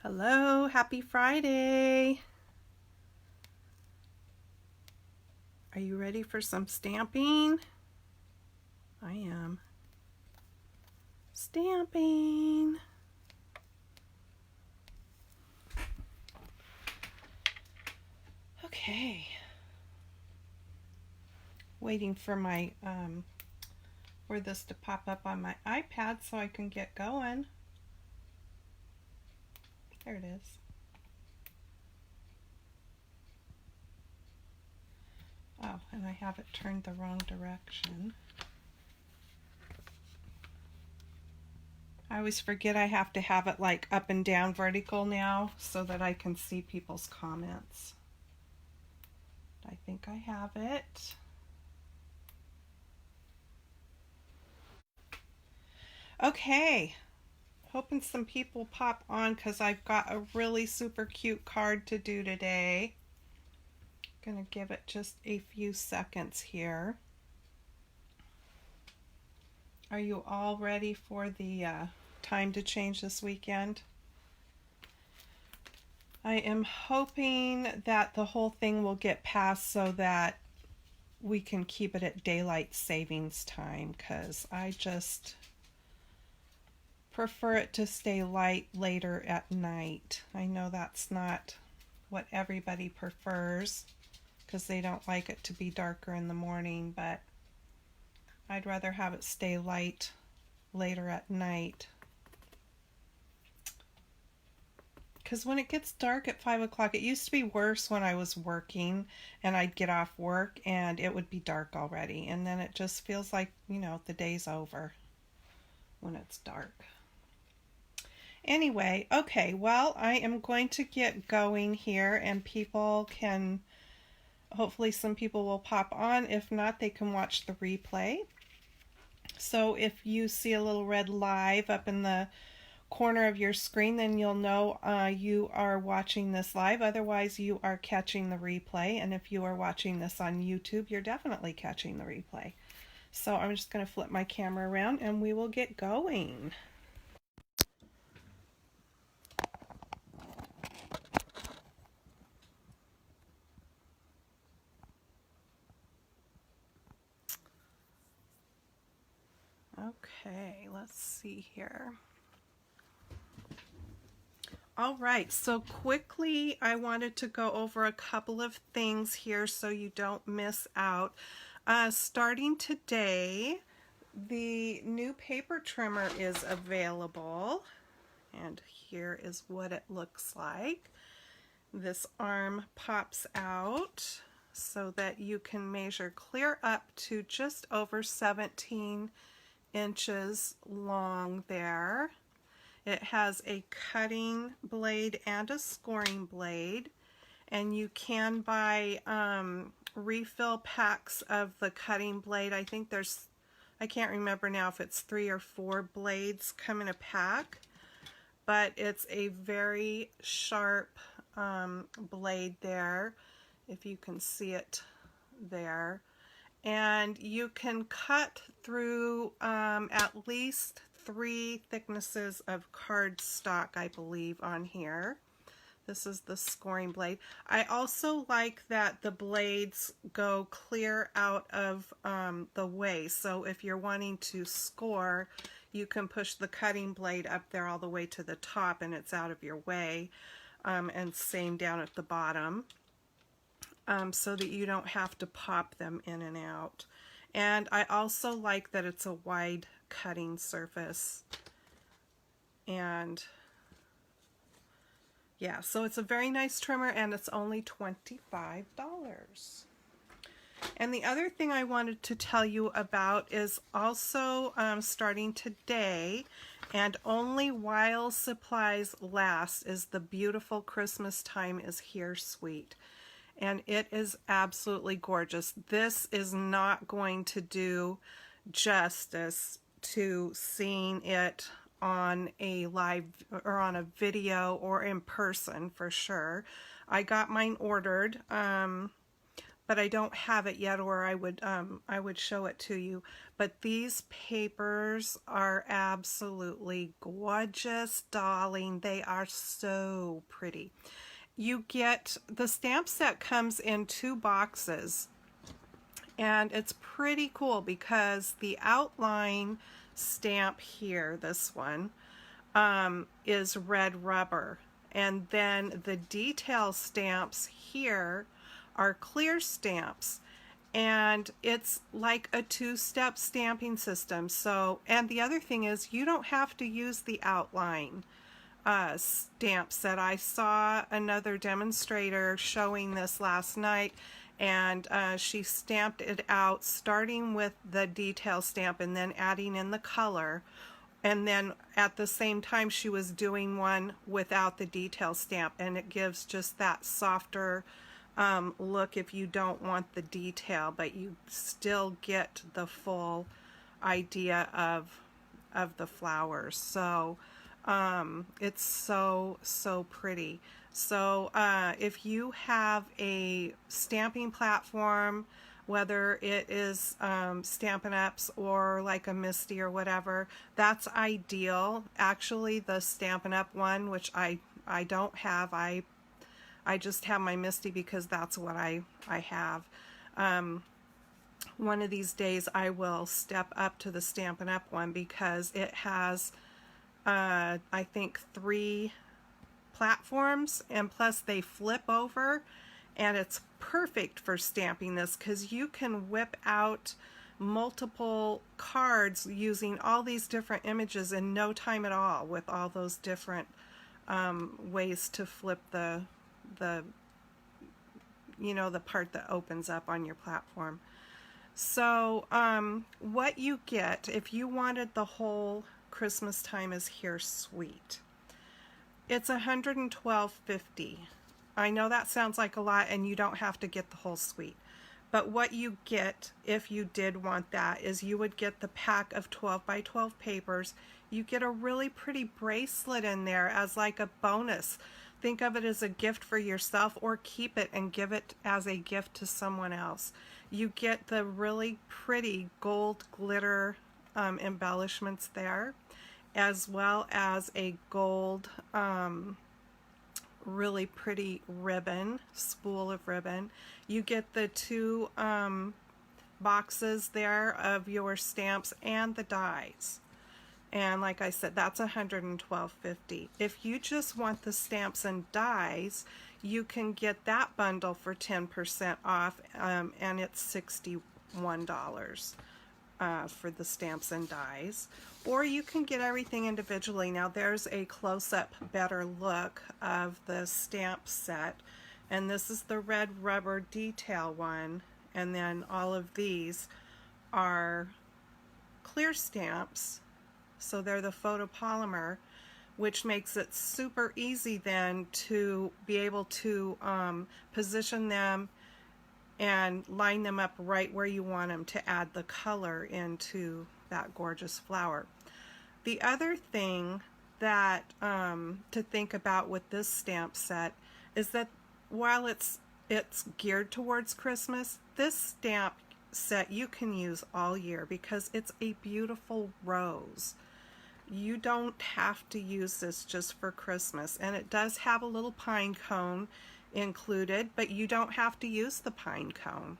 Hello, happy Friday. Are you ready for some stamping? I am. Stamping. Okay. Waiting for my for this to pop up on my iPad so I can get going. There it is. Oh, and I have it turned the wrong direction. I always forget I have to have it like up and down vertical now so that I can see people's comments. I think I have it. Okay, hoping some people pop on because I've got a really super cute card to do today. Gonna give it just a few seconds here. Are you all ready for the time to change this weekend? I am hoping that the whole thing will get passed so that we can keep it at daylight savings time, because I just prefer it to stay light later at night. I know that's not what everybody prefers because they don't like it to be darker in the morning, but I'd rather have it stay light later at night. Because when it gets dark at 5 o'clock, it used to be worse when I was working and I'd get off work and it would be dark already. And then it just feels like, you know, the day's over when it's dark. Anyway, okay, well, I am going to get going here and people can, hopefully some people will pop on. If not, they can watch the replay. So if you see a little red live up in the corner of your screen, then you'll know you are watching this live. Otherwise, you are catching the replay. And if you are watching this on YouTube, you're definitely catching the replay. So I'm just going to flip my camera around and we will get going. Okay, let's see here. All right, so quickly I wanted to go over a couple of things here so you don't miss out. Starting today, the new paper trimmer is available, and here is what it looks like. This arm pops out so that you can measure clear up to just over 17 inches long there. It has a cutting blade and a scoring blade, and you can buy refill packs of the cutting blade. I think there's, I can't remember now if it's 3 or 4 blades come in a pack, but it's a very sharp blade there, if you can see it there. And you can cut through at least 3 thicknesses of cardstock, I believe, on here. This is the scoring blade. I also like that the blades go clear out of the way. So if you're wanting to score, you can push the cutting blade up there all the way to the top and it's out of your way. And same down at the bottom. So that you don't have to pop them in and out. And I also like that it's a wide cutting surface. And yeah, so it's a very nice trimmer and it's only $25. And the other thing I wanted to tell you about is also starting today, and only while supplies last, is the beautiful Christmas Time is Here suite. And it is absolutely gorgeous. This is not going to do justice to seeing it on a live or on a video or in person for sure. I got mine ordered, but but I don't have it yet, or I would show it to you. But these papers are absolutely gorgeous, darling. They are so pretty. You get, the stamp set comes in 2 boxes, and it's pretty cool because the outline stamp here, this one, is red rubber, and then the detail stamps here are clear stamps, and it's like a 2-step stamping system. So, and the other thing is, you don't have to use the outline stamp set. I saw another demonstrator showing this last night, and she stamped it out starting with the detail stamp and then adding in the color, and then at the same time she was doing one without the detail stamp, and it gives just that softer look if you don't want the detail, but you still get the full idea of the flowers. So it's so pretty. So if you have a stamping platform, whether it is Stampin' Ups or like a Misty or whatever, that's ideal. Actually, the Stampin' Up one, which I don't have, I just have my Misty because that's what I have. One of these days I will step up to the Stampin' Up one because it has I think 3 platforms, and plus they flip over, and it's perfect for stamping this because you can whip out multiple cards using all these different images in no time at all, with all those different ways to flip the you know, the part that opens up on your platform. So what you get if you wanted the whole Christmas Time is Here suite, it's $112.50. I know that sounds like a lot, and you don't have to get the whole suite. But what you get if you did want that is you would get the pack of 12 by 12 papers. You get a really pretty bracelet in there as like a bonus. Think of it as a gift for yourself, or keep it and give it as a gift to someone else. You get the really pretty gold glitter embellishments there, as well as a gold really pretty ribbon, spool of ribbon. You get the 2 boxes there of your stamps and the dies. And like I said, that's $112.50. If you just want the stamps and dies, you can get that bundle for 10% off, and it's $61 for the stamps and dies. Or you can get everything individually. Now there's a close-up better look of the stamp set, and this is the red rubber detail one, and then all of these are clear stamps, so they're the photopolymer, which makes it super easy then to be able to position them and line them up right where you want them to add the color into that gorgeous flower. The other thing that to think about with this stamp set is that while it's geared towards Christmas, this stamp set you can use all year because it's a beautiful rose. You don't have to use this just for Christmas, and it does have a little pine cone included, but you don't have to use the pine cone.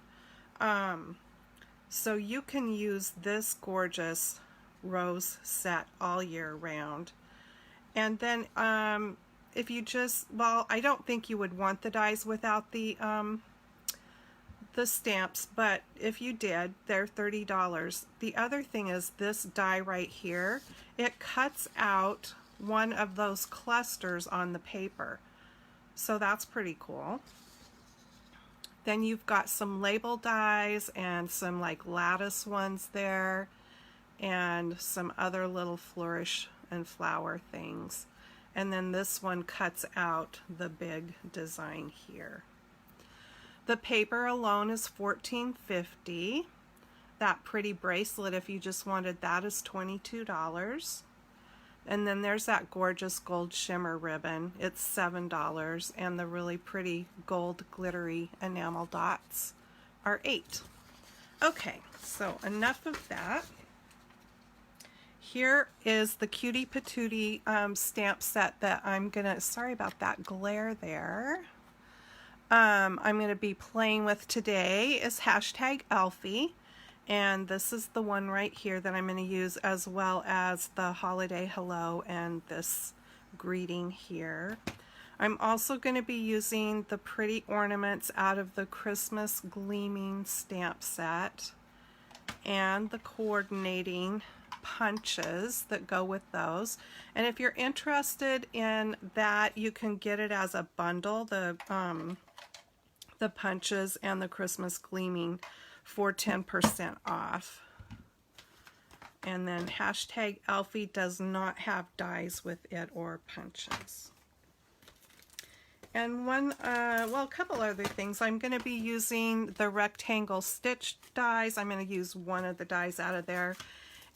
So you can use this gorgeous rose set all year round. And then if you just, well, I don't think you would want the dies without the stamps, but if you did, they're $30. The other thing is this die right here, it cuts out one of those clusters on the paper. So that's pretty cool. Then you've got some label dies and some like lattice ones there, and some other little flourish and flower things. And then this one cuts out the big design here. The paper alone is $14.50. That pretty bracelet, if you just wanted that, is $22. And then there's that gorgeous gold shimmer ribbon. It's $7. And the really pretty gold glittery enamel dots are 8. Okay, so enough of that. Here is the Cutie Patootie stamp set that I'm gonna, sorry about that glare there. I'm gonna be playing with today is #Elfie, and this is the one right here that I'm gonna use, as well as the holiday hello and this greeting here. I'm also going to be using the pretty ornaments out of the Christmas Gleaming stamp set and the coordinating punches that go with those. And if you're interested in that, you can get it as a bundle, the punches and the Christmas Gleaming, for 10% off. And then #Elfie does not have dies with it or punches. And a couple other things. I'm going to be using the rectangle stitch dies. I'm going to use one of the dies out of there.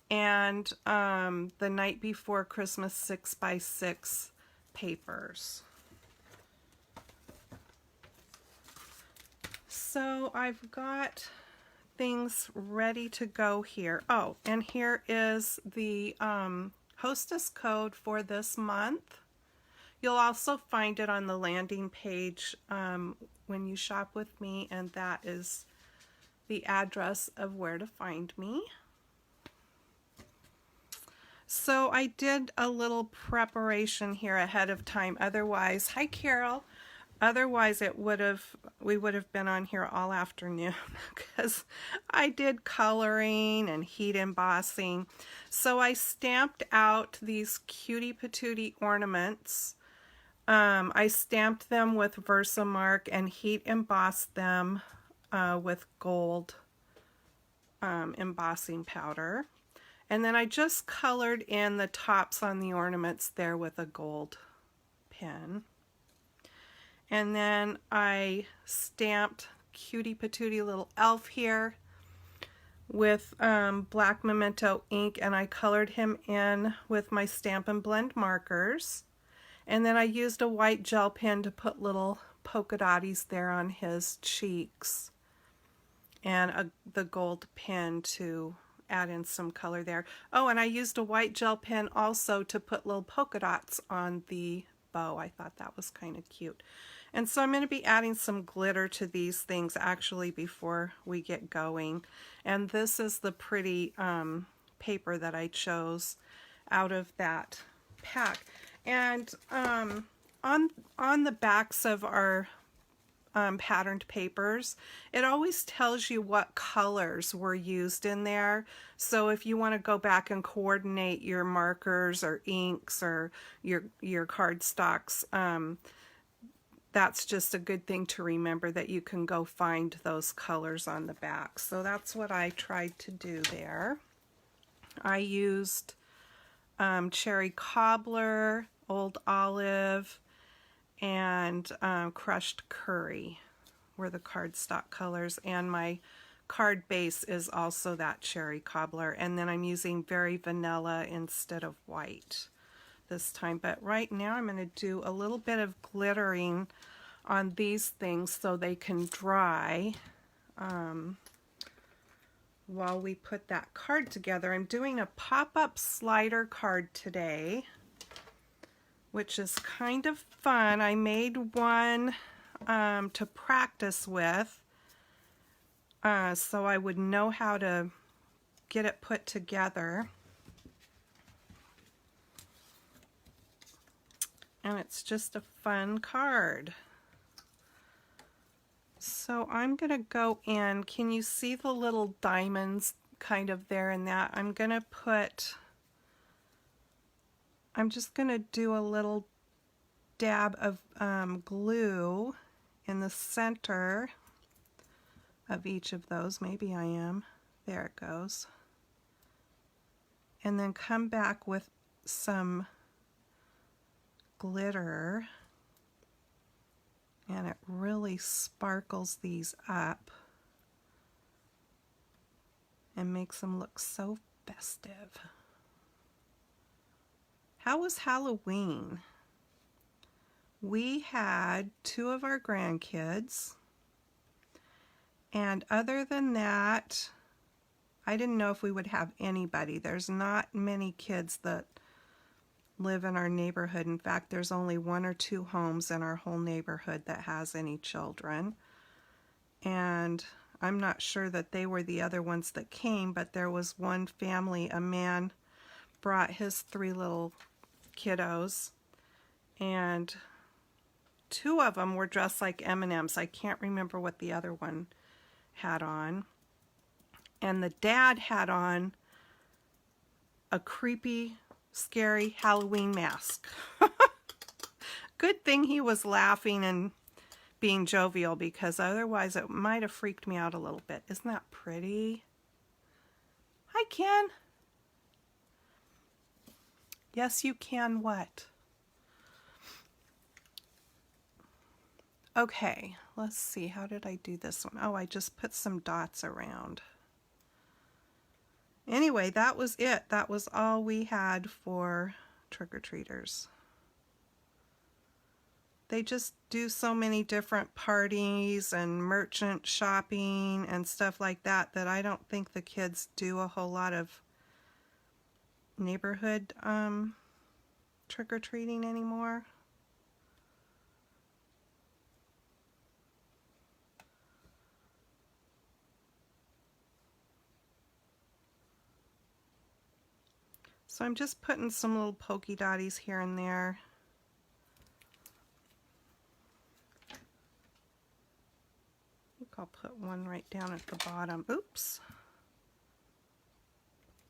And the Night Before Christmas 6x6 papers. So I've got things ready to go here. Oh, and here is the hostess code for this month. You'll also find it on the landing page when you shop with me, and that is the address of where to find me. So I did a little preparation here ahead of time. Otherwise, hi Carol. Otherwise we would have been on here all afternoon because I did coloring and heat embossing. So I stamped out these Cutie Patootie ornaments. I stamped them with Versamark and heat embossed them with gold embossing powder. And then I just colored in the tops on the ornaments there with a gold pen. And then I stamped Cutie Patootie little elf here with black memento ink, and I colored him in with my Stampin' Blend markers. And then I used a white gel pen to put little polka dotties there on his cheeks, and the gold pen to add in some color there. Oh, and I used a white gel pen also to put little polka dots on the bow. I thought that was kind of cute. And so I'm going to be adding some glitter to these things actually before we get going. And this is the pretty paper that I chose out of that pack. And on the backs of our patterned papers, it always tells you what colors were used in there. So if you want to go back and coordinate your markers or inks or your cardstocks, that's just a good thing to remember, that you can go find those colors on the back. So that's what I tried to do there. I used cherry cobbler, old olive, and crushed curry were the cardstock colors, and my card base is also that cherry cobbler. And then I'm using very vanilla instead of white this time. But right now I'm going to do a little bit of glittering on these things so they can dry while we put that card together. I'm doing a pop-up slider card today, which is kind of fun. I made one to practice with so I would know how to get it put together. And it's just a fun card. So I'm going to go in. Can you see the little diamonds kind of there in that? I'm just going to do a little dab of glue in the center of each of those. Maybe I am. There it goes. And then come back with some glitter, and it really sparkles these up and makes them look so festive. How was Halloween? We had 2 of our grandkids, And other than that, I didn't know if we would have anybody. There's not many kids that live in our neighborhood. In fact, there's only 1 or 2 homes in our whole neighborhood that has any children. And I'm not sure that they were the other ones that came, but there was one family, a man brought his 3 little kiddos, and 2 of them were dressed like M&Ms. I can't remember what the other one had on. And the dad had on a creepy, scary Halloween mask. Good thing he was laughing and being jovial, because otherwise it might have freaked me out a little bit. Isn't that pretty? Hi, Ken. Yes, you can what? Okay, let's see. How did I do this one? Oh, I just put some dots around. Anyway, that was it. That was all we had for trick-or-treaters. They just do so many different parties and merchant shopping and stuff like that that I don't think the kids do a whole lot of neighborhood trick-or-treating anymore. So I'm just putting some little pokey dotties here and there. I think I'll put one right down at the bottom. Oops.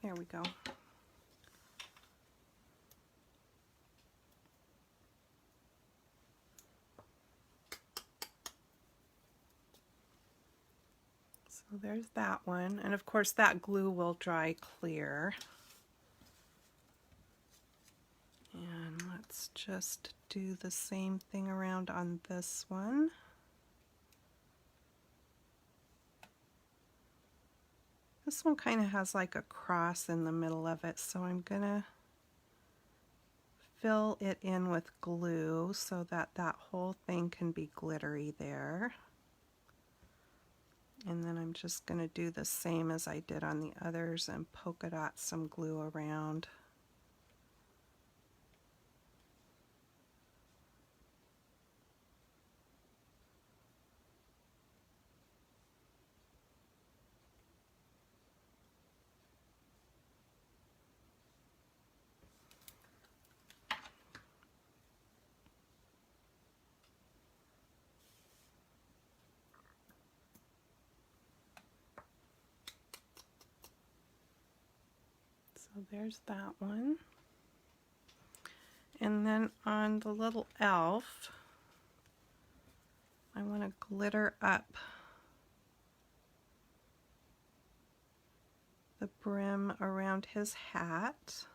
There we go. So there's that one. And of course that glue will dry clear. And let's just do the same thing around on this one. This one kind of has like a cross in the middle of it, so I'm gonna fill it in with glue so that that whole thing can be glittery there. And then I'm just gonna do the same as I did on the others and polka dot some glue around. So there's that one. And then on the little elf, I want to glitter up the brim around his hat.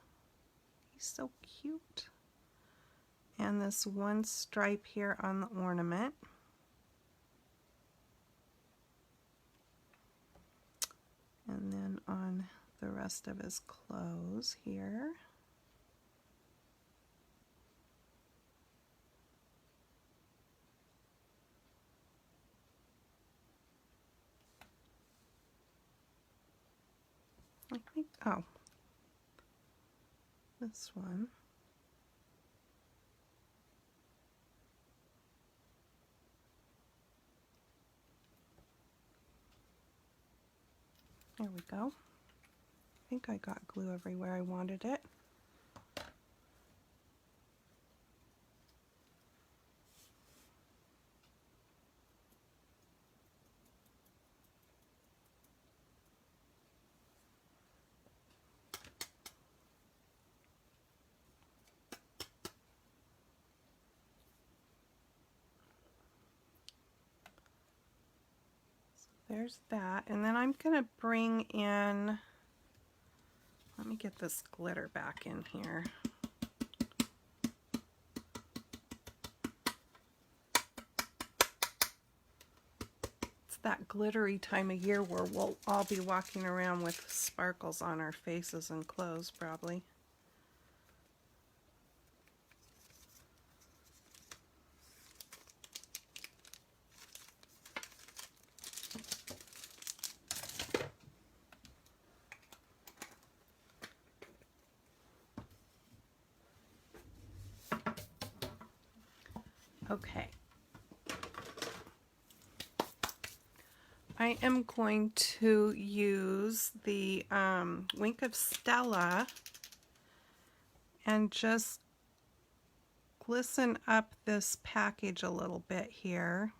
He's so cute. And this one stripe here on the ornament. And then on the rest of his clothes here. I think, oh, this one. There we go. I think I got glue everywhere I wanted it. There's that, and then I'm going to bring in, let me get this glitter back in here. It's that glittery time of year where we'll all be walking around with sparkles on our faces and clothes probably. Okay. I am going to use the Wink of Stella and just glisten up this package a little bit here.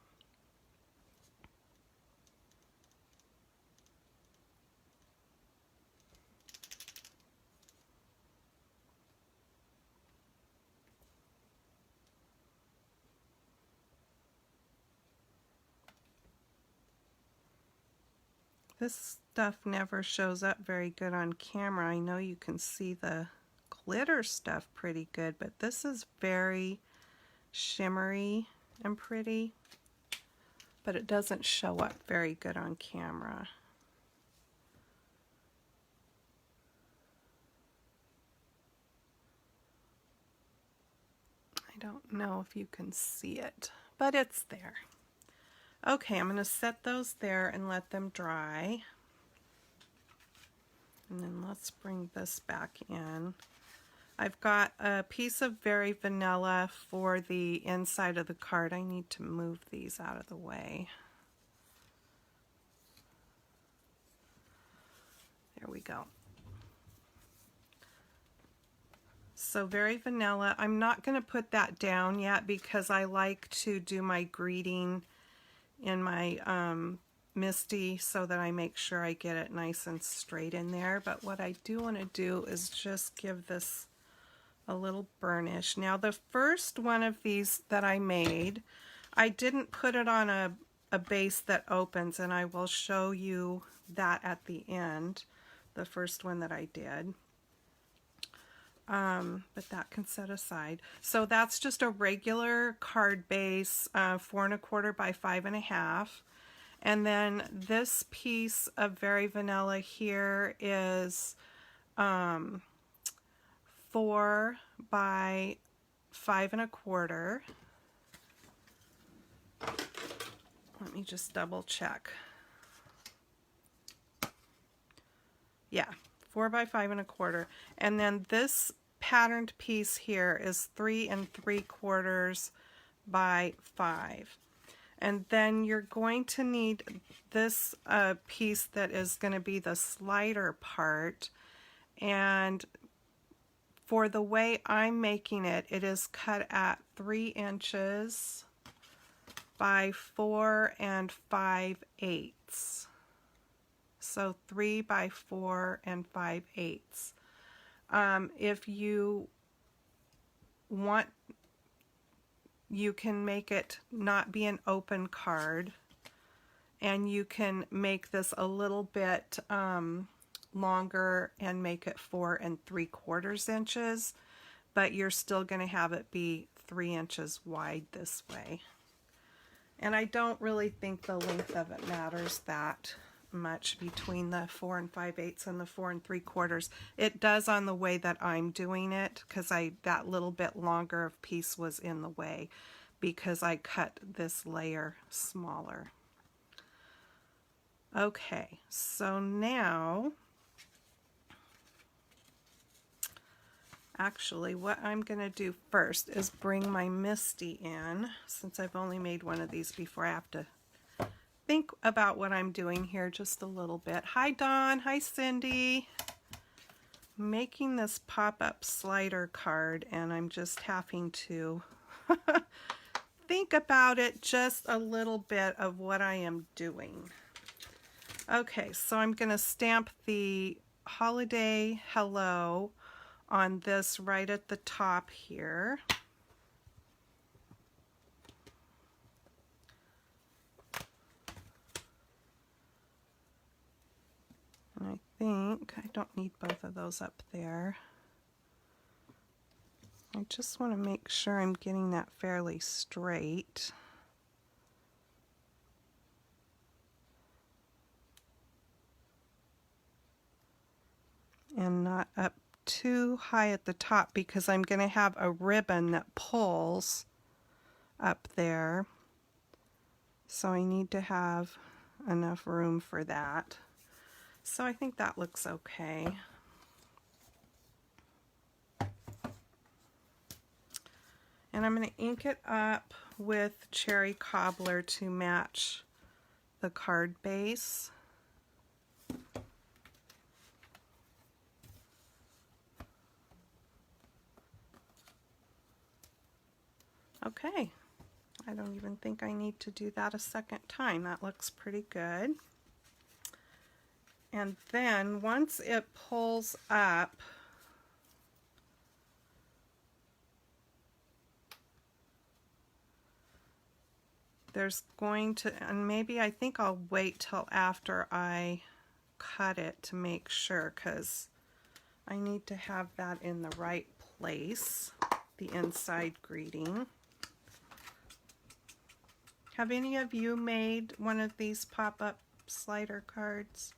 This stuff never shows up very good on camera. I know you can see the glitter stuff pretty good, but this is very shimmery and pretty, but it doesn't show up very good on camera. I don't know if you can see it, but it's there. Okay, I'm going to set those there and let them dry. And then let's bring this back in. I've got a piece of Very Vanilla for the inside of the card. I need to move these out of the way. There we go. So Very Vanilla, I'm not going to put that down yet because I like to do my greeting in my Misty so that I make sure I get it nice and straight in there. But what I do want to do is just give this a little burnish. Now the first one of these that I made, I didn't put it on a base that opens, and I will show you that at the end, the first one that I did. But that can set aside. So that's just a regular card base, 4 1/4 by 5 1/2. And then this piece of Very Vanilla here is 4 by 5 1/4. Let me just double check. Yeah, 4 by 5 1/4. And then this patterned piece here is 3 3/4 by 5. And then you're going to need this piece that is going to be the slider part. And for the way I'm making it, it is cut at 3 inches by 4 5/8. So 3 by 4 5/8. If you want, you can make it not be an open card, and you can make this a little bit longer and make it 4 3/4 inches, but you're still going to have it be 3 inches wide this way. And I don't really think the length of it matters that much between the 4 5/8 and the 4 3/4. It does on the way that I'm doing it, because that little bit longer of piece was in the way because I cut this layer smaller. Okay, so now actually what I'm going to do first is bring my Misty in, since I've only made one of these before. I have to think about what I'm doing here just a little bit. Hi Dawn, hi Cindy. I'm making this pop-up slider card, and I'm just having to think about it just a little bit of what I am doing. Okay, so I'm going to stamp the Holiday Hello on this right at the top here. And I think I don't need both of those up there. I just want to make sure I'm getting that fairly straight. And not up too high at the top, because I'm going to have a ribbon that pulls up there. So I need to have enough room for that. So I think that looks okay. And And I'm going to ink it up with Cherry Cobbler to match the card base. Okay, I don't even think I need to do that a second time. That looks pretty good. And then once it pulls up, there's going to, and maybe I think I'll wait till after I cut it to make sure, because I need to have that in the right place, the inside greeting. Have any of you made one of these pop-up slider cards?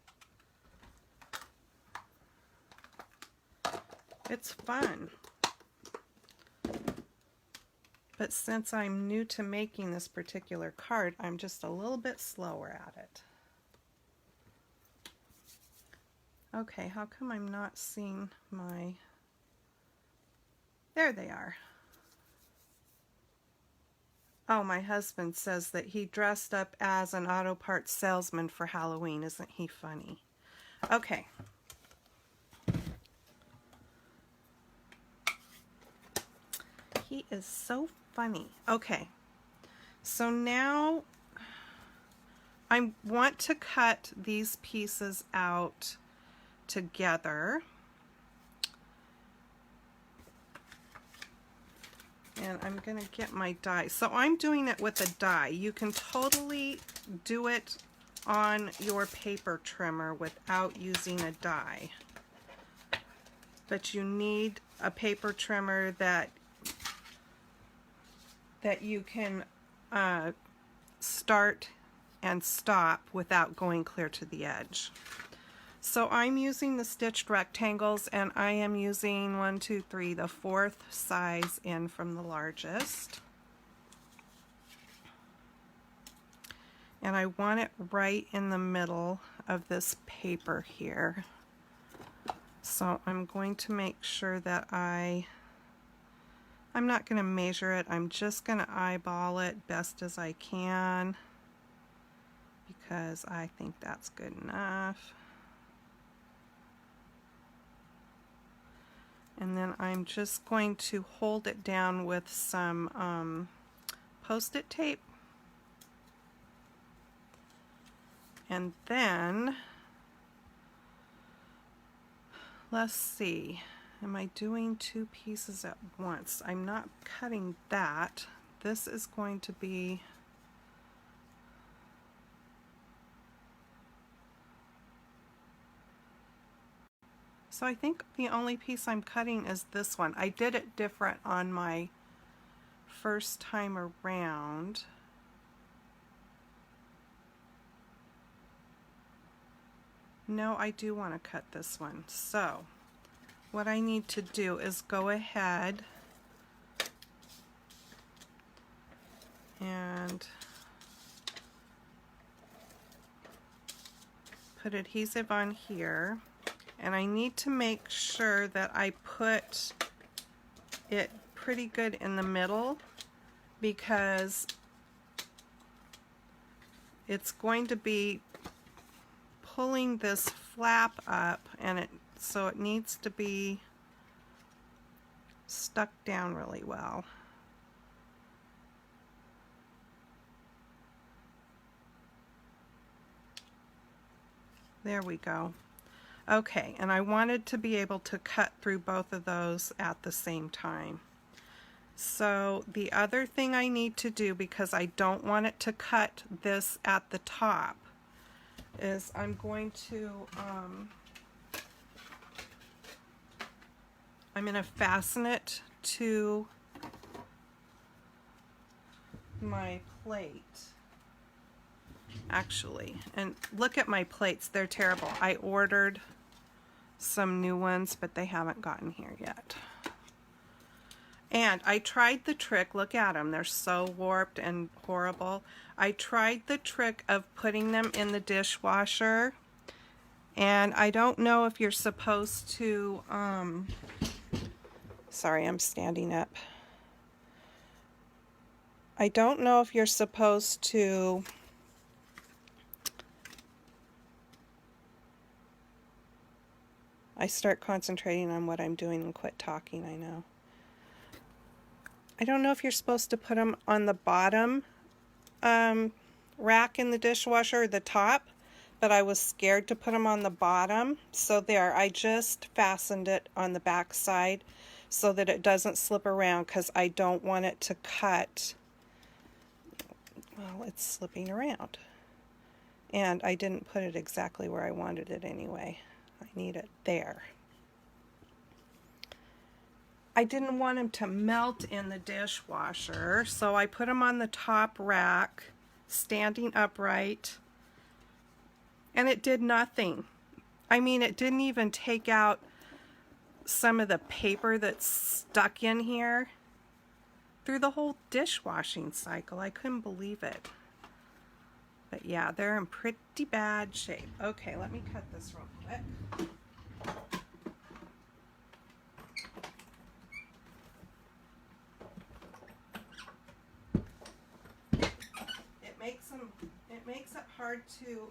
It's fun. But since I'm new to making this particular card, I'm just a little bit slower at it. Okay, how come I'm not seeing my... There they are. Oh, my husband says that he dressed up as an auto parts salesman for Halloween. Isn't he funny? Okay. He is so funny. Okay. So now I want to cut these pieces out together. And I'm going to get my die. So I'm doing it with a die. You can totally do it on your paper trimmer without using a die. But you need a paper trimmer that you can start and stop without going clear to the edge. So I'm using the stitched rectangles, and I am using 1, 2, 3, the 4th size in from the largest. And I want it right in the middle of this paper here. So I'm going to make sure that I'm not going to measure it, I'm just going to eyeball it best as I can, because I think that's good enough. And then I'm just going to hold it down with some Post-it tape. And then, let's see, am I doing 2 pieces at once? I'm not cutting that. This is going to be... So I think the only piece I'm cutting is this one. I did it different on my first time around. No, I do want to cut this one. So what I need to do is go ahead and put adhesive on here. And I need to make sure that I put it pretty good in the middle, because it's going to be pulling this flap up, and so it needs to be stuck down really well. There we go. Okay, and I wanted to be able to cut through both of those at the same time. So the other thing I need to do, because I don't want it to cut this at the top, is I'm going to fasten it to my plate. Actually, and look at my plates, they're terrible. I ordered some new ones, but they haven't gotten here yet. And I tried the trick, look at them, they're so warped and horrible. I tried the trick of putting them in the dishwasher, and I don't know if you're supposed to, sorry, I'm standing up. I don't know if you're supposed to I start concentrating on what I'm doing and quit talking, I know. I don't know if you're supposed to put them on the bottom rack in the dishwasher or the top, but I was scared to put them on the bottom. So there, I just fastened it on the back side so that it doesn't slip around, because I don't want it to cut. Well, it's slipping around. And I didn't put it exactly where I wanted it anyway. I need it there. I didn't want them to melt in the dishwasher, so I put them on the top rack, standing upright, and it did nothing. I mean, it didn't even take out some of the paper that's stuck in here through the whole dishwashing cycle. I couldn't believe it. But yeah, they're in pretty bad shape. Okay, let me cut this real quick. It makes it hard to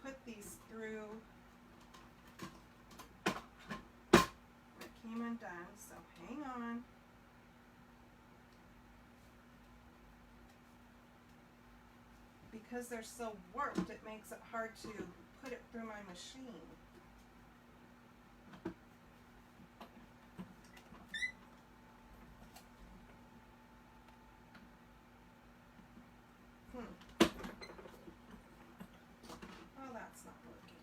put these through. It came undone, so hang on. Because they're so warped, it makes it hard to put it through my machine. Oh, that's not working.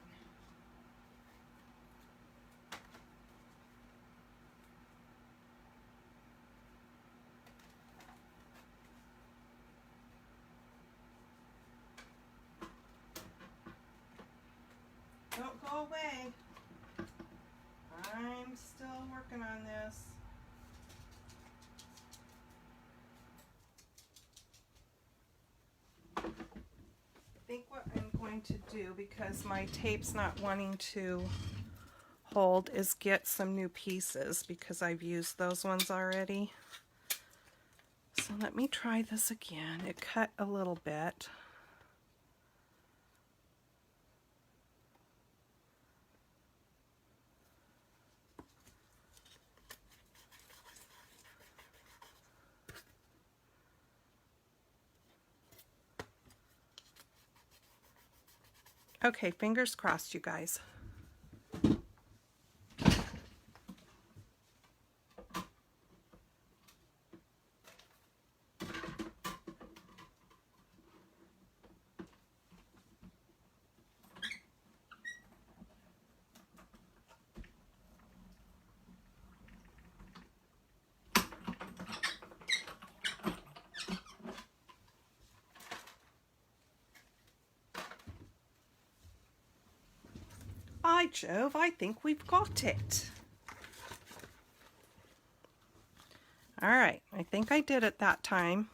Don't go away. I'm still working on this. I think what I'm going to do, because my tape's not wanting to hold, is get some new pieces, because I've used those ones already. So let me try this again. It cut a little bit. Okay, fingers crossed, you guys. By Jove, I think we've got it. All right, I think I did it that time.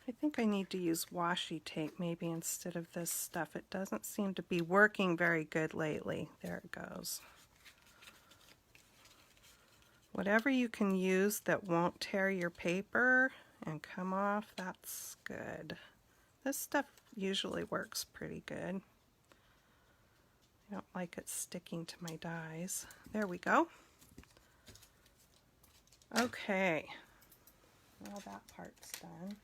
I think I need to use washi tape maybe instead of this stuff. It doesn't seem to be working very good lately. There it goes. Whatever you can use that won't tear your paper and come off, that's good. This stuff usually works pretty good. I don't like it sticking to my dies. There we go. Okay, well, that part's done.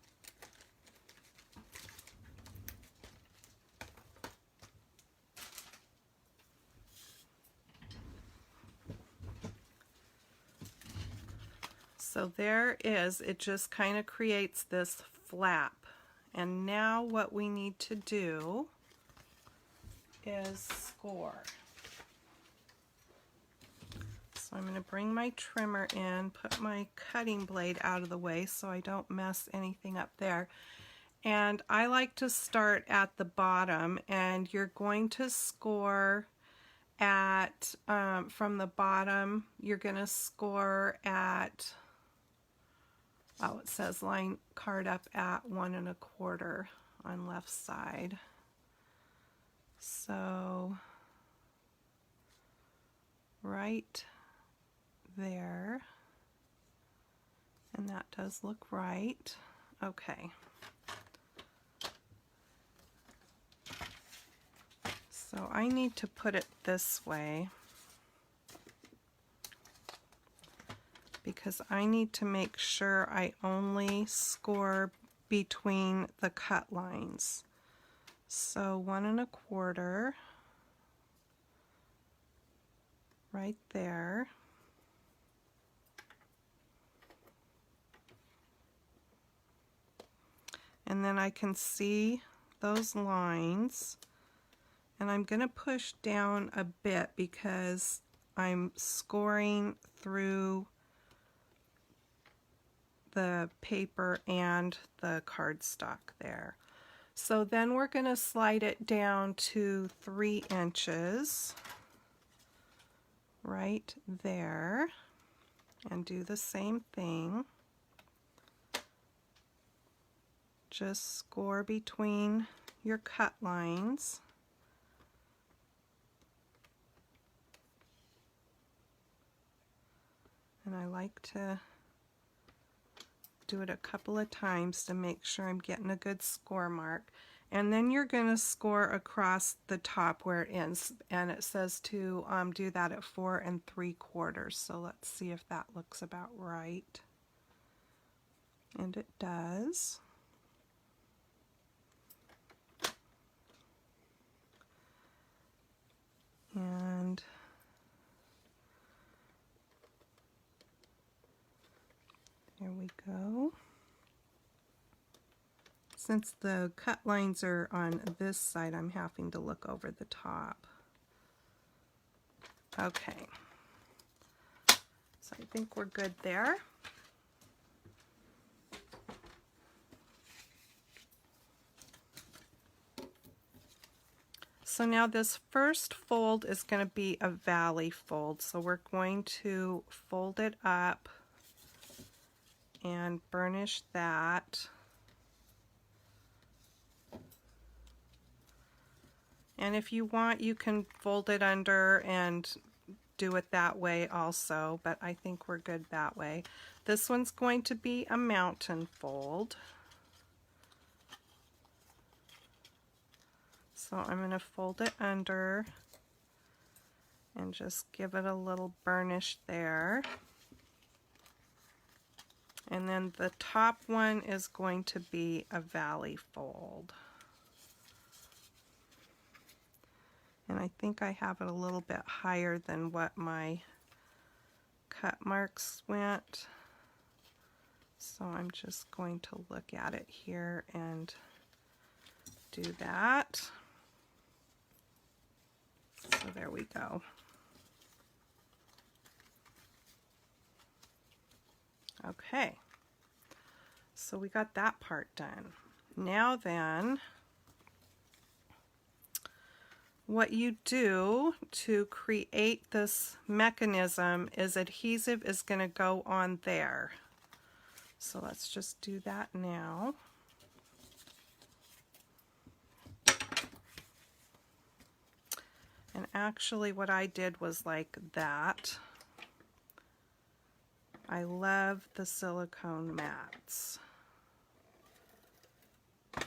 So there is, it just kind of creates this flap. And now what we need to do is score. So So I'm going to bring my trimmer in, put my cutting blade out of the way so I don't mess anything up there. And I like to start at the bottom, and you're going to score at, from the bottom, you're going to score at, oh, it says line card up at 1 1/4 on left side. So right there, and that does look right. Okay. So I need to put it this way because I need to make sure I only score between the cut lines. So 1 1/4 right there. And then I can see those lines. And I'm going to push down a bit because I'm scoring through the paper and the cardstock there. So then we're going to slide it down to 3 inches right there and do the same thing. Just score between your cut lines. And I like to do it a couple of times to make sure I'm getting a good score mark. And then you're going to score across the top where it ends, and it says to do that at 4 3/4. So let's see if that looks about right. And it does. And there we go. Since the cut lines are on this side, I'm having to look over the top. Okay. So I think we're good there. So now this first fold is going to be a valley fold. So we're going to fold it up and burnish that. And if you want, you can fold it under and do it that way also, but I think we're good that way. This one's going to be a mountain fold. So I'm going to fold it under and just give it a little burnish there. And then the top one is going to be a valley fold. And I think I have it a little bit higher than what my cut marks went. So I'm just going to look at it here and do that. So there we go. Okay, so we got that part done. Now then, what you do to create this mechanism is adhesive is going to go on there. So let's just do that now. And actually what I did was like that. I love the silicone mats. And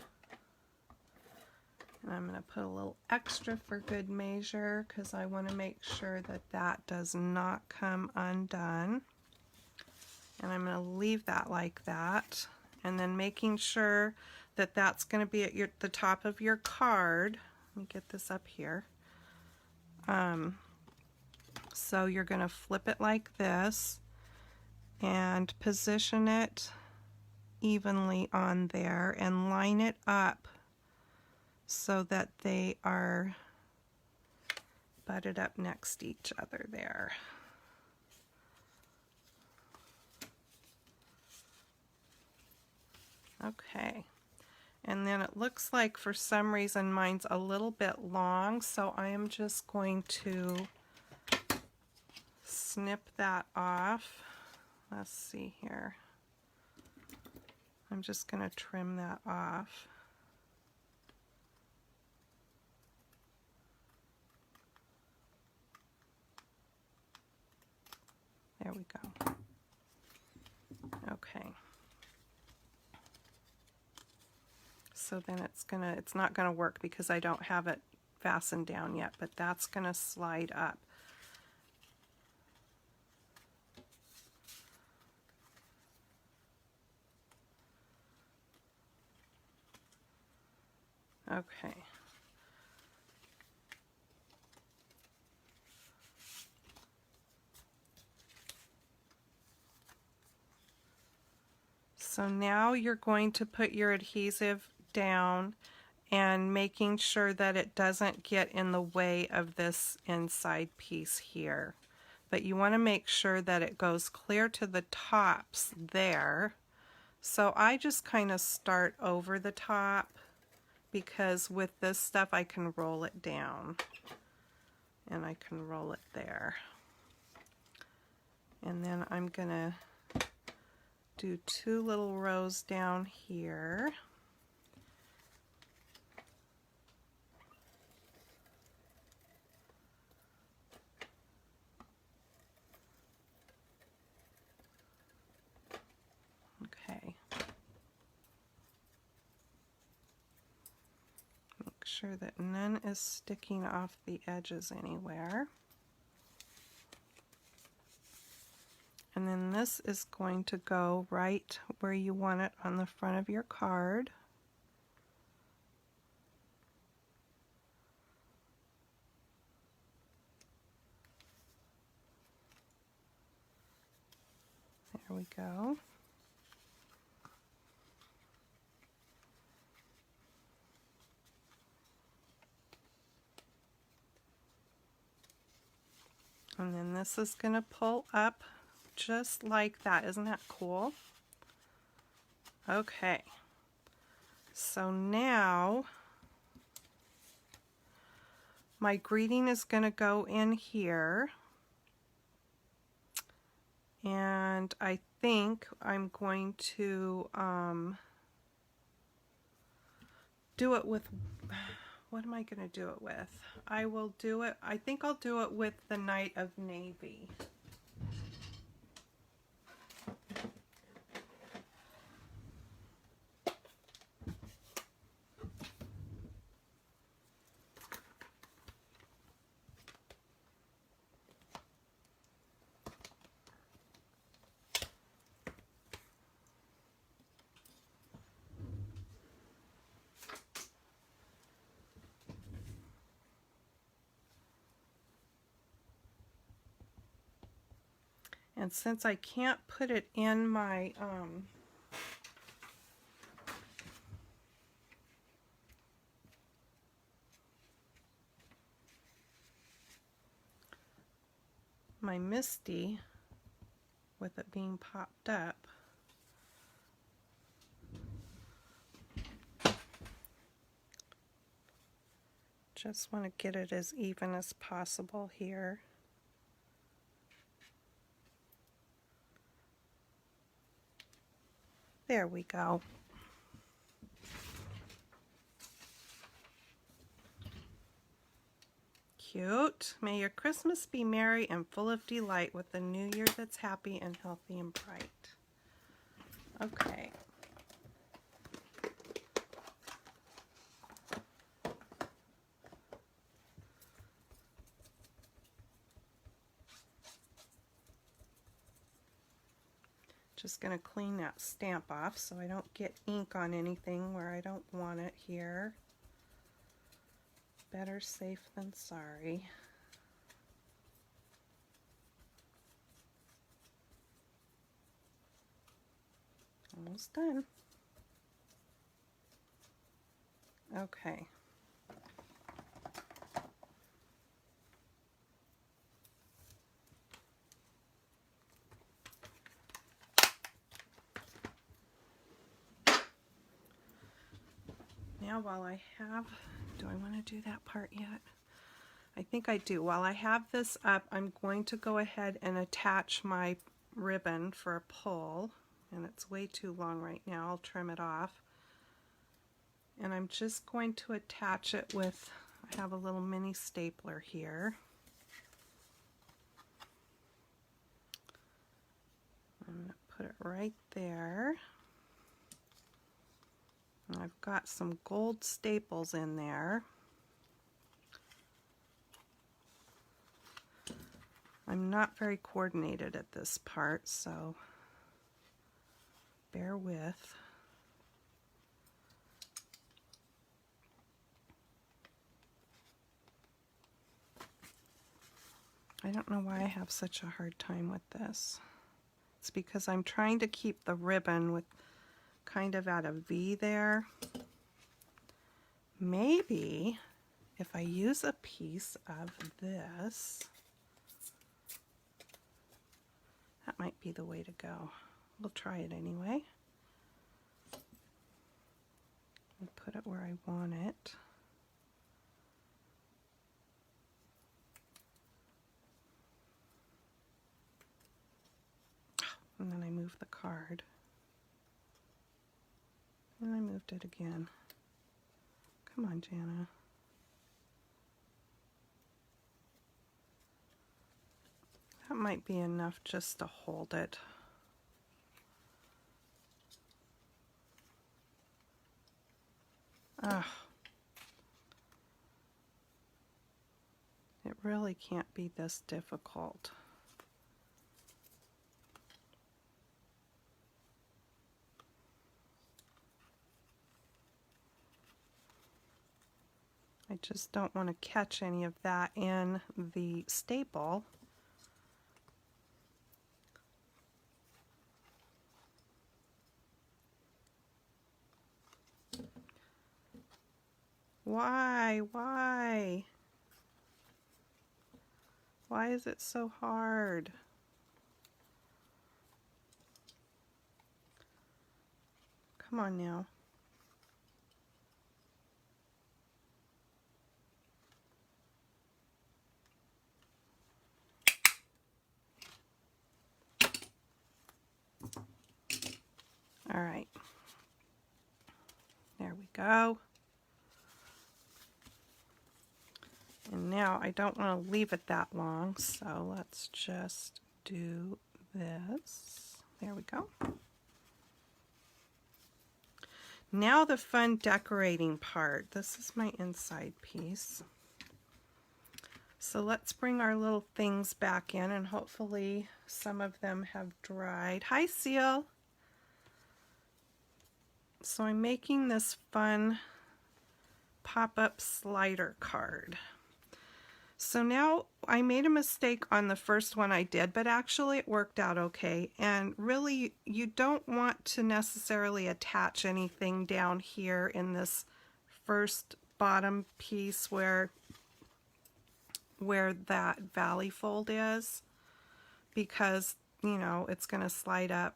I'm going to put a little extra for good measure because I want to make sure that that does not come undone. And I'm going to leave that like that. And then making sure that that's going to be at the top of your card. Let me get this up here. So you're going to flip it like this and position it evenly on there and line it up so that they are butted up next to each other there. Okay. And then it looks like for some reason mine's a little bit long, so I am just going to snip that off. Let's see here. I'm just going to trim that off. There we go. Okay. So then it's not gonna work because I don't have it fastened down yet, but that's gonna slide up. Okay. So now you're going to put your adhesive down and making sure that it doesn't get in the way of this inside piece here. But you want to make sure that it goes clear to the tops there. So I just kind of start over the top because with this stuff I can roll it down. And I can roll it there. And then I'm going to do 2 little rows down here. Okay. Make sure that none is sticking off the edges anywhere. And then this is going to go right where you want it on the front of your card. There we go. And then this is going to pull up just like that. Isn't that cool? Okay. So now my greeting is going to go in here. And I think I'm going to do it with, what am I going to do it with? I think I'll do it with the Night of Navy. And since I can't put it in my my Misty with it being popped up, just want to get it as even as possible here. There we go. Cute. May your Christmas be merry and full of delight with a new year that's happy and healthy and bright. Okay. Just going to clean that stamp off so I don't get ink on anything where I don't want it here. Better safe than sorry. Almost done. Okay. now, while I have, do I want to do that part yet? I think I do. While I have this up, I'm going to go ahead and attach my ribbon for a pull, and it's way too long right now. I'll trim it off. And I'm just going to attach it with, I have a little mini stapler here. I'm going to put it right there. And I've got some gold staples in there. I'm not very coordinated at this part, so bear with. I don't know why I have such a hard time with this. It's because I'm trying to keep the ribbon with kind of at a V there. Maybe if I use a piece of this, that might be the way to go. We'll try it anyway. I'll put it where I want it. And then I move the card. And I moved it again. Come on, Jana. That might be enough just to hold it. Ugh. It really can't be this difficult. I just don't want to catch any of that in the staple. Why? Why? Why is it so hard? Come on now. All right. There we go. And now I don't want to leave it that long, so let's just do this. There we go. Now the fun decorating part. This is my inside piece. So let's bring our little things back in, and hopefully some of them have dried. Hi, Seal. So I'm making this fun pop-up slider card. So now I made a mistake on the first one I did, but actually it worked out okay. And really, you don't want to necessarily attach anything down here in this first bottom piece where that valley fold is, because, you know, it's going to slide up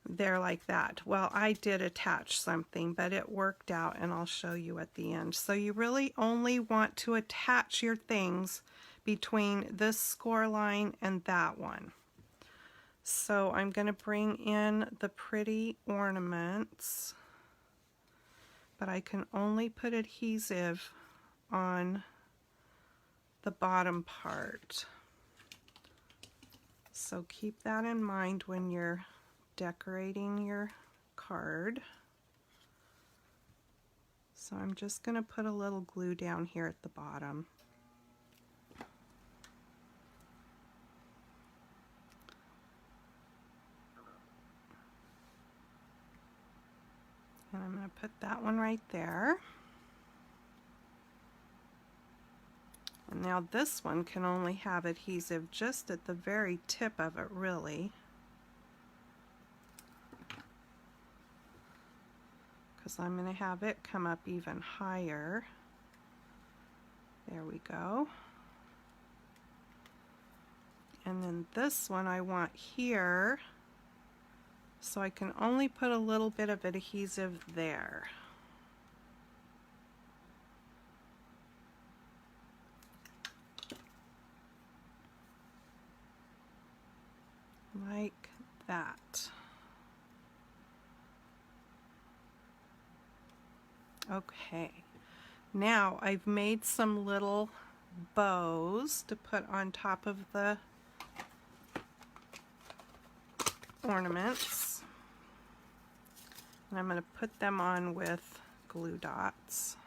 there like that. Well, I did attach something, but it worked out, and I'll show you at the end. So you really only want to attach your things between this score line and that one. So I'm going to bring in the pretty ornaments, but I can only put adhesive on the bottom part. So keep that in mind when you're decorating your card. So I'm just going to put a little glue down here at the bottom. And I'm going to put that one right there. And now this one can only have adhesive just at the very tip of it, really. Because I'm going to have it come up even higher. There we go. And then this one I want here, so I can only put a little bit of adhesive there. like that. Okay, now I've made some little bows to put on top of the ornaments, and I'm going to put them on with glue dots.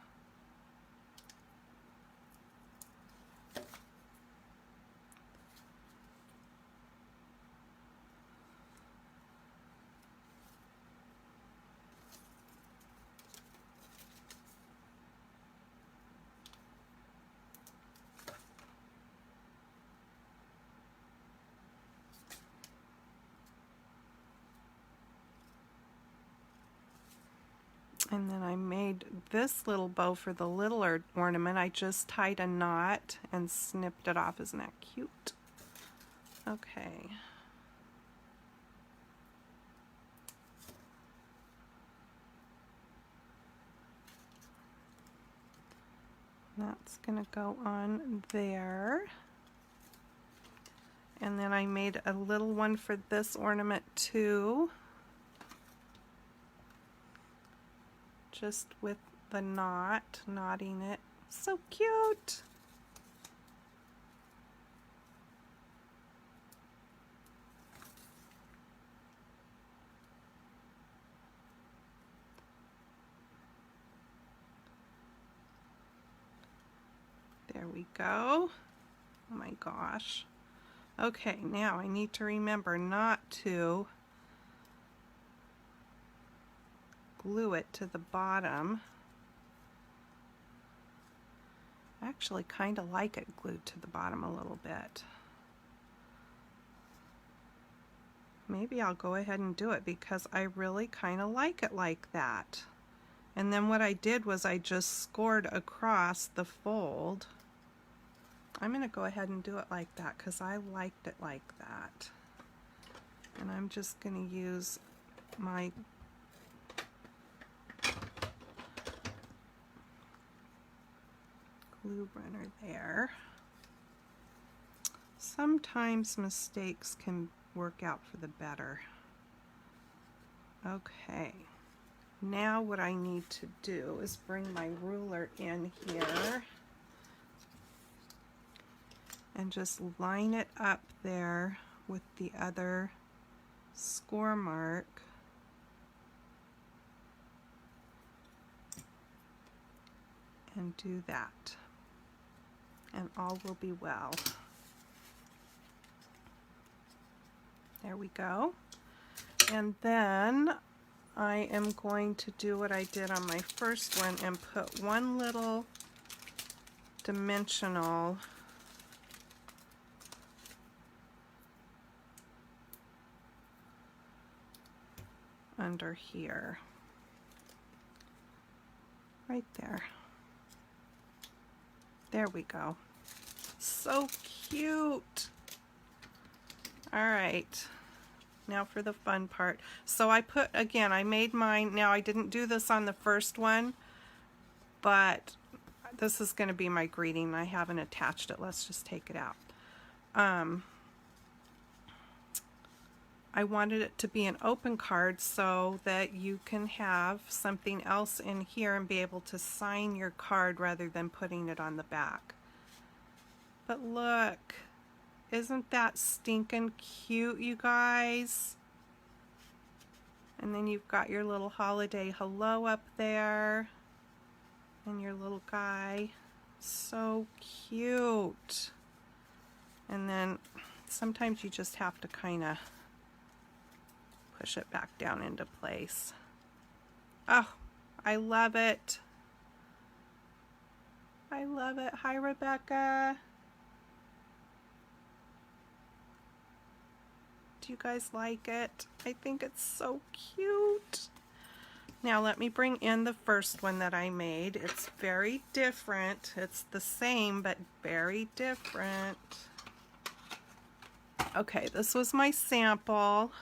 And then I made this little bow for the littler ornament. I just tied a knot and snipped it off. Isn't that cute? Okay. That's gonna go on there. And then I made a little one for this ornament too. Just with the knot, knotting it. So cute! There we go. Oh my gosh. Okay, now I need to remember not to glue it to the bottom. I actually kind of like it glued to the bottom a little bit. Maybe I'll go ahead and do it because I really kind of like it like that. And then what I did was I just scored across the fold. I'm going to go ahead and do it like that because I liked it like that. And I'm just going to use my glue runner there. Sometimes mistakes can work out for the better. Okay, now what I need to do is bring my ruler in here and just line it up there with the other score mark. And do that. And all will be well. There we go. And then I am going to do what I did on my first one and put one little dimensional under here. Right there. There we go. So cute. All right, now for the fun part. So I put, again, I made mine. Now I didn't do this on the first one, but this is going to be my greeting. I haven't attached it. Let's just take it out. I wanted it to be an open card so that you can have something else in here and be able to sign your card rather than putting it on the back. But look, isn't that stinking cute, you guys? And then you've got your little holiday hello up there and your little guy. So cute. And then sometimes you just have to kind of push it back down into place. Oh, I love it. I love it. Hi, Rebecca. Do you guys like it? I think it's so cute. Now let me bring in the first one that I made. It's very different. It's the same, but very different. Okay, this was my sample.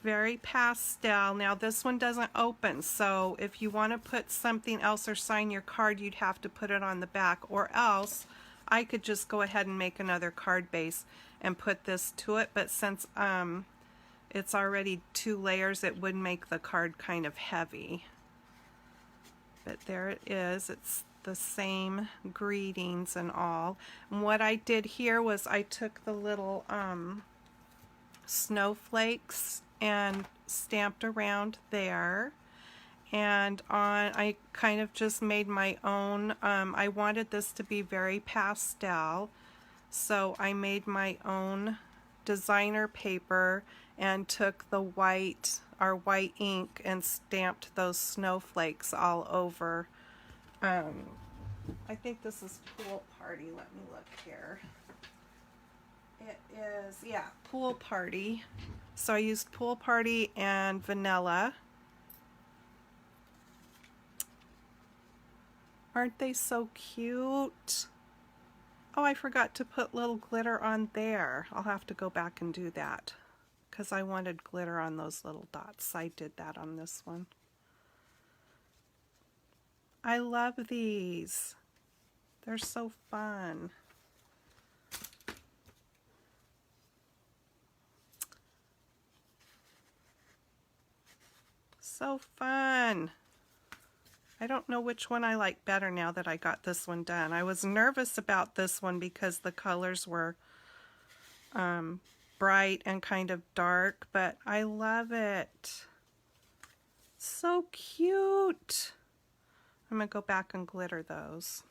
Very pastel. Now this one doesn't open, so if you want to put something else or sign your card, you'd have to put it on the back, or else I could just go ahead and make another card base and put this to it, but since it's already 2 layers, it would make the card kind of heavy. But there it is. It's the same greetings and all. And what I did here was I took the little snowflakes and stamped around there. And I kind of just made my own. I wanted this to be very pastel, so I made my own designer paper and took the our white ink and stamped those snowflakes all over. I think this is Pool Party. Let me look here. It is, yeah, Pool Party. So I used Pool Party and vanilla. Aren't they so cute? Oh, I forgot to put little glitter on there. I'll have to go back and do that because I wanted glitter on those little dots. I did that on this one. I love these. They're so fun. So fun. I don't know which one I like better now that I got this one done. I was nervous about this one because the colors were bright and kind of dark, but I love it. So cute. I'm going to go back and glitter those.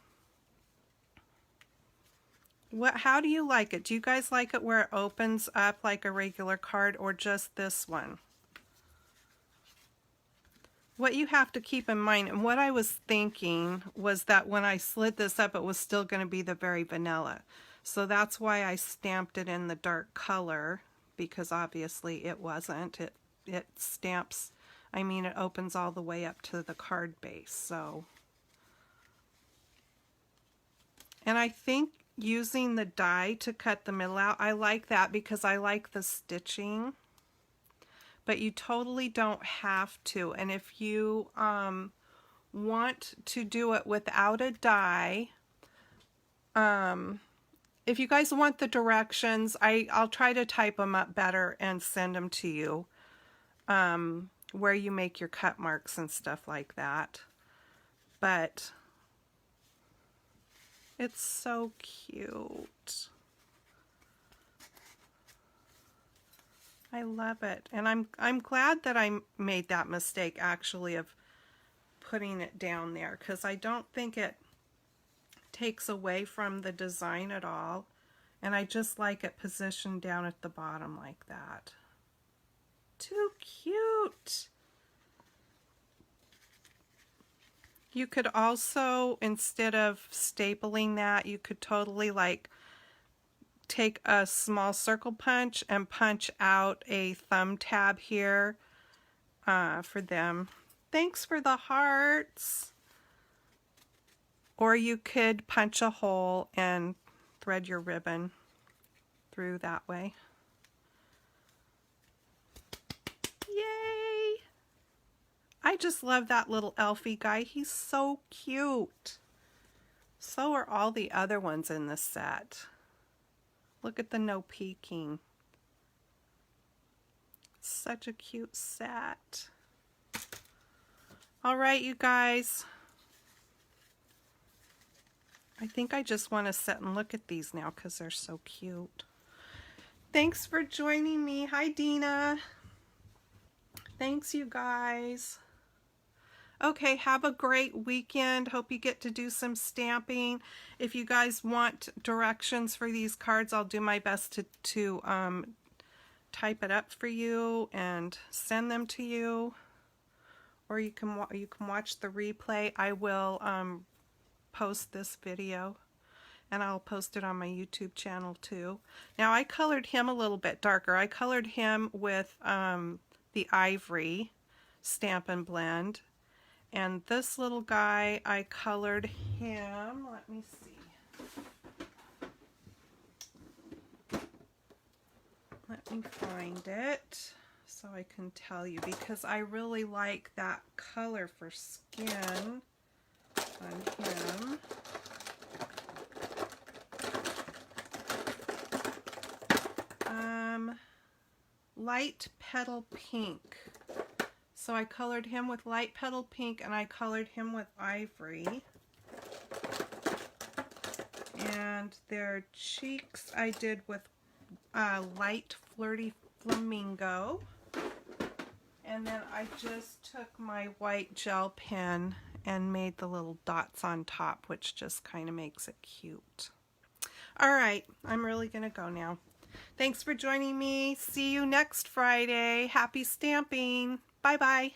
How do you like it? Do you guys like it where it opens up like a regular card or just this one? What you have to keep in mind, and what I was thinking was that when I slid this up, it was still going to be the very vanilla. So that's why I stamped it in the dark color, because obviously it wasn't. It stamps, I mean, it opens all the way up to the card base. So, and I think using the die to cut the middle out, I like that because I like the stitching. But you totally don't have to. And if you want to do it without a die, if you guys want the directions, I'll try to type them up better and send them to you, where you make your cut marks and stuff like that. But it's so cute. I love it. And I'm glad that I made that mistake actually of putting it down there, because I don't think it takes away from the design at all. And I just like it positioned down at the bottom like that. Too cute. You could also, instead of stapling that, you could totally like take a small circle punch and punch out a thumb tab here for them. Thanks for the hearts. Or you could punch a hole and thread your ribbon through that way. Yay! I just love that little Elfie guy. He's so cute. So are all the other ones in this set. Look at the no peeking. Such a cute set. All right, you guys. I think I just want to sit and look at these now because they're so cute. Thanks for joining me. Hi, Dina. Thanks, you guys. Okay, have a great weekend. Hope you get to do some stamping. If you guys want directions for these cards, I'll do my best to type it up for you and send them to you. Or you can watch the replay. I will post this video, and I'll post it on my YouTube channel too. Now I colored him a little bit darker. I colored him with the Ivory Stampin' Blend. And this little guy, I colored him, let me see. Let me find it so I can tell you, because I really like that color for skin on him. light petal pink. So I colored him with light petal pink and I colored him with ivory. And their cheeks I did with light flirty flamingo. And then I just took my white gel pen and made the little dots on top, which just kind of makes it cute. All right, I'm really gonna go now. Thanks for joining me. See you next Friday. Happy stamping. Bye-bye.